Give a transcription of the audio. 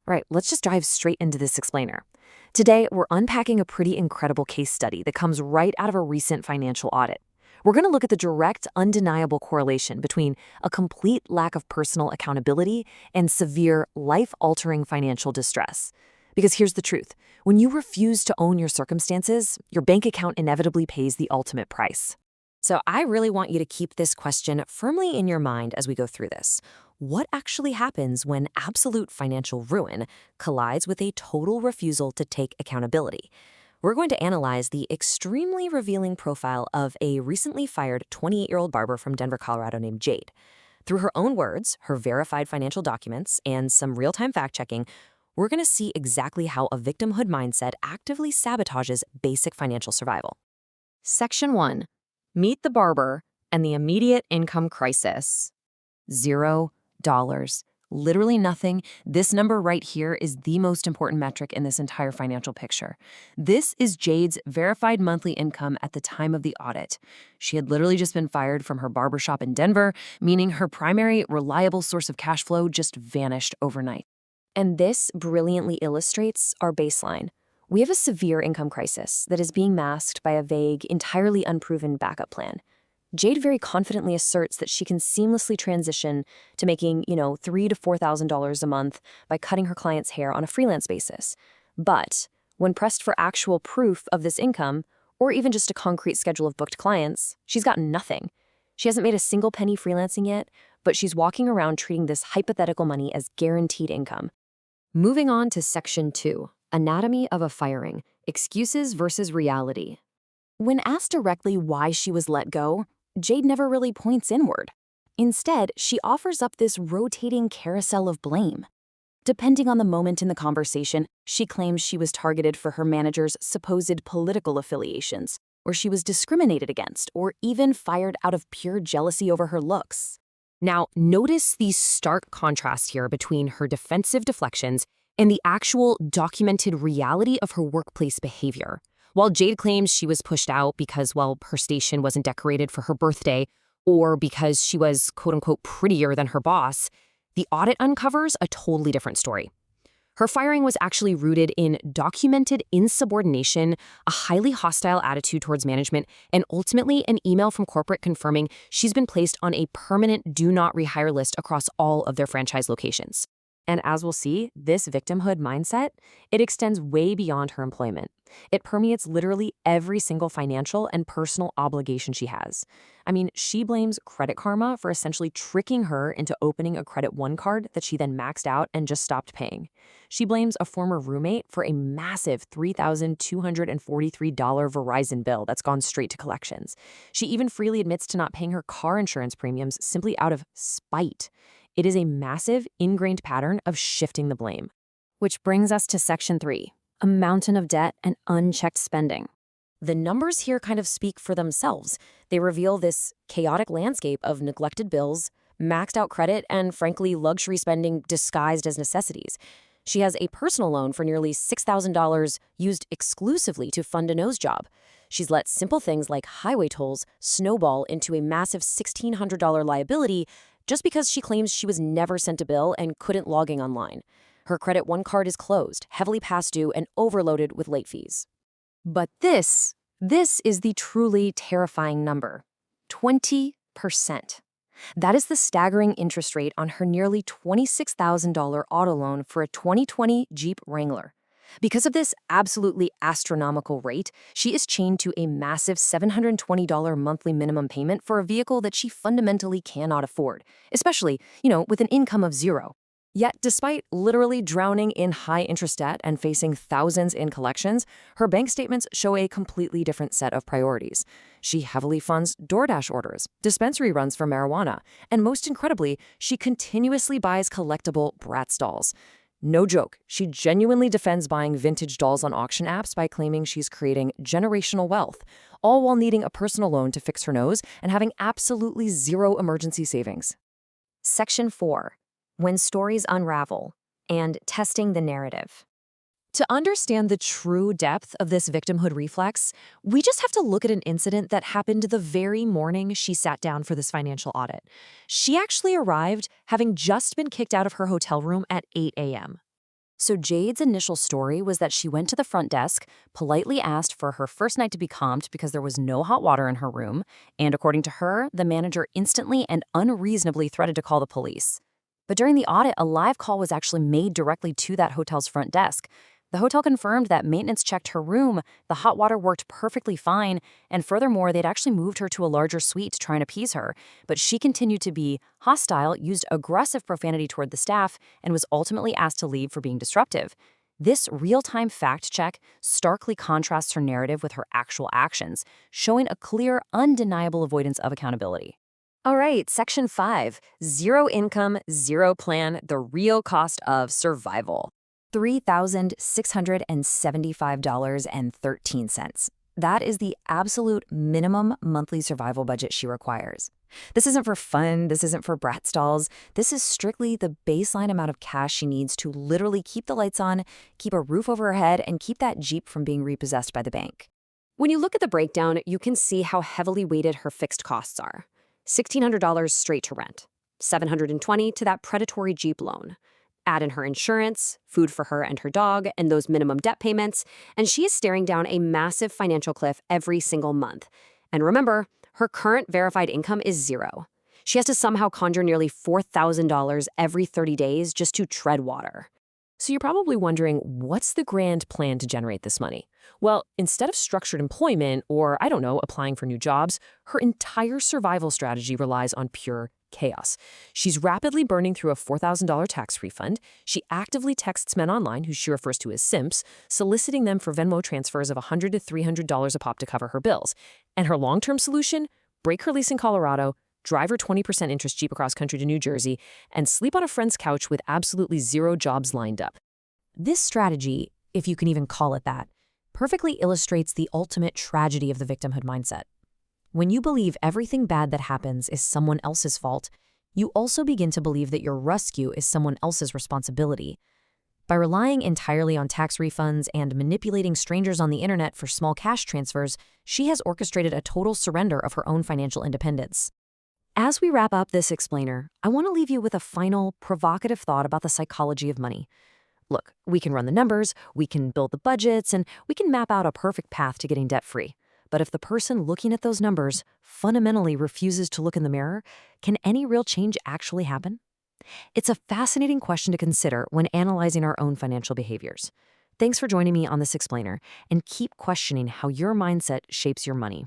All right, let's just dive straight into this explainer. Today, we're unpacking a pretty incredible case study that comes right out of a recent financial audit. We're going to look at the direct, undeniable correlation between a complete lack of personal accountability and severe, life-altering financial distress. Because here's the truth. When you refuse to own your circumstances, your bank account inevitably pays the ultimate price. So I really want you to keep this question firmly in your mind as we go through this. What actually happens when absolute financial ruin collides with a total refusal to take accountability? We're going to analyze the extremely revealing profile of a recently fired 28-year-old barber from Denver, Colorado named Jade. Through her own words, her verified financial documents, and some real-time fact-checking, we're going to see exactly how a victimhood mindset actively sabotages basic financial survival. Section 1. Meet the barber and the immediate income crisis. $0. Literally nothing. This number right here is the most important metric in this entire financial picture. This is Jade's verified monthly income at the time of the audit. She had literally just been fired from her barbershop in Denver, meaning her primary, reliable source of cash flow just vanished overnight. And this brilliantly illustrates our baseline. We have a severe income crisis that is being masked by a vague, entirely unproven backup plan. Jade very confidently asserts that she can seamlessly transition to making, $3,000 to $4,000 a month by cutting her client's hair on a freelance basis. But when pressed for actual proof of this income, or even just a concrete schedule of booked clients, she's gotten nothing. She hasn't made a single penny freelancing yet, but she's walking around treating this hypothetical money as guaranteed income. Moving on to Section 2, Anatomy of a Firing, Excuses versus Reality. When asked directly why she was let go, Jade never really points inward. Instead, she offers up this rotating carousel of blame. Depending on the moment in the conversation, she claims she was targeted for her manager's supposed political affiliations, or she was discriminated against, or even fired out of pure jealousy over her looks. Now, notice the stark contrast here between her defensive deflections and the actual documented reality of her workplace behavior. While Jade claims she was pushed out because, her station wasn't decorated for her birthday or because she was, quote-unquote, prettier than her boss, the audit uncovers a totally different story. Her firing was actually rooted in documented insubordination, a highly hostile attitude towards management, and ultimately an email from corporate confirming she's been placed on a permanent do not rehire list across all of their franchise locations. And as we'll see, this victimhood mindset, it extends way beyond her employment. It permeates literally every single financial and personal obligation she has. I mean, she blames Credit Karma for essentially tricking her into opening a Credit One card that she then maxed out and just stopped paying. She blames a former roommate for a massive $3,243 Verizon bill that's gone straight to collections. She even freely admits to not paying her car insurance premiums simply out of spite. It is a massive, ingrained pattern of shifting the blame. Which brings us to Section 3, a mountain of debt and unchecked spending. The numbers here kind of speak for themselves. They reveal this chaotic landscape of neglected bills, maxed out credit, and frankly, luxury spending disguised as necessities. She has a personal loan for nearly $6,000 used exclusively to fund a nose job. She's let simple things like highway tolls snowball into a massive $1,600 liability just because she claims she was never sent a bill and couldn't log in online. Her Credit One card is closed, heavily past due, and overloaded with late fees. But this is the truly terrifying number, 20%. That is the staggering interest rate on her nearly $26,000 auto loan for a 2020 Jeep Wrangler. Because of this absolutely astronomical rate, she is chained to a massive $720 monthly minimum payment for a vehicle that she fundamentally cannot afford, especially, with an income of zero. Yet, despite literally drowning in high-interest debt and facing thousands in collections, her bank statements show a completely different set of priorities. She heavily funds DoorDash orders, dispensary runs for marijuana, and most incredibly, she continuously buys collectible Bratz dolls. No joke, she genuinely defends buying vintage dolls on auction apps by claiming she's creating generational wealth, all while needing a personal loan to fix her nose and having absolutely zero emergency savings. Section 4. When Stories Unravel, and Testing the Narrative. To understand the true depth of this victimhood reflex, we just have to look at an incident that happened the very morning she sat down for this financial audit. She actually arrived having just been kicked out of her hotel room at 8 a.m. So Jade's initial story was that she went to the front desk, politely asked for her first night to be comped because there was no hot water in her room, and according to her, the manager instantly and unreasonably threatened to call the police. But during the audit, a live call was actually made directly to that hotel's front desk. The hotel confirmed that maintenance checked her room, the hot water worked perfectly fine, and furthermore, they'd actually moved her to a larger suite to try and appease her. But she continued to be hostile, used aggressive profanity toward the staff, and was ultimately asked to leave for being disruptive. This real-time fact check starkly contrasts her narrative with her actual actions, showing a clear, undeniable avoidance of accountability. All right, Section 5, Zero Income, Zero Plan, the Real Cost of Survival. $3,675.13. That is the absolute minimum monthly survival budget she requires. This isn't for fun, this isn't for brat stalls. This is strictly the baseline amount of cash she needs to literally keep the lights on, keep a roof over her head, and keep that Jeep from being repossessed by the bank. When you look at the breakdown, you can see how heavily weighted her fixed costs are. $1,600 straight to rent, $720 to that predatory Jeep loan. Add in her insurance, food for her and her dog, and those minimum debt payments, and she is staring down a massive financial cliff every single month. And remember, her current verified income is zero. She has to somehow conjure nearly $4,000 every 30 days just to tread water. So you're probably wondering, what's the grand plan to generate this money? Well, instead of structured employment or, I don't know, applying for new jobs, her entire survival strategy relies on pure chaos. She's rapidly burning through a $4,000 tax refund. She actively texts men online, who she refers to as simps, soliciting them for Venmo transfers of $100 to $300 a pop to cover her bills. And her long-term solution? Break her lease in Colorado, drive her 20% interest Jeep across country to New Jersey, and sleep on a friend's couch with absolutely zero jobs lined up. This strategy, if you can even call it that, perfectly illustrates the ultimate tragedy of the victimhood mindset. When you believe everything bad that happens is someone else's fault, you also begin to believe that your rescue is someone else's responsibility. By relying entirely on tax refunds and manipulating strangers on the internet for small cash transfers, she has orchestrated a total surrender of her own financial independence. As we wrap up this explainer, I want to leave you with a final, provocative thought about the psychology of money. Look, we can run the numbers, we can build the budgets, and we can map out a perfect path to getting debt-free. But if the person looking at those numbers fundamentally refuses to look in the mirror, can any real change actually happen? It's a fascinating question to consider when analyzing our own financial behaviors. Thanks for joining me on this explainer, and keep questioning how your mindset shapes your money.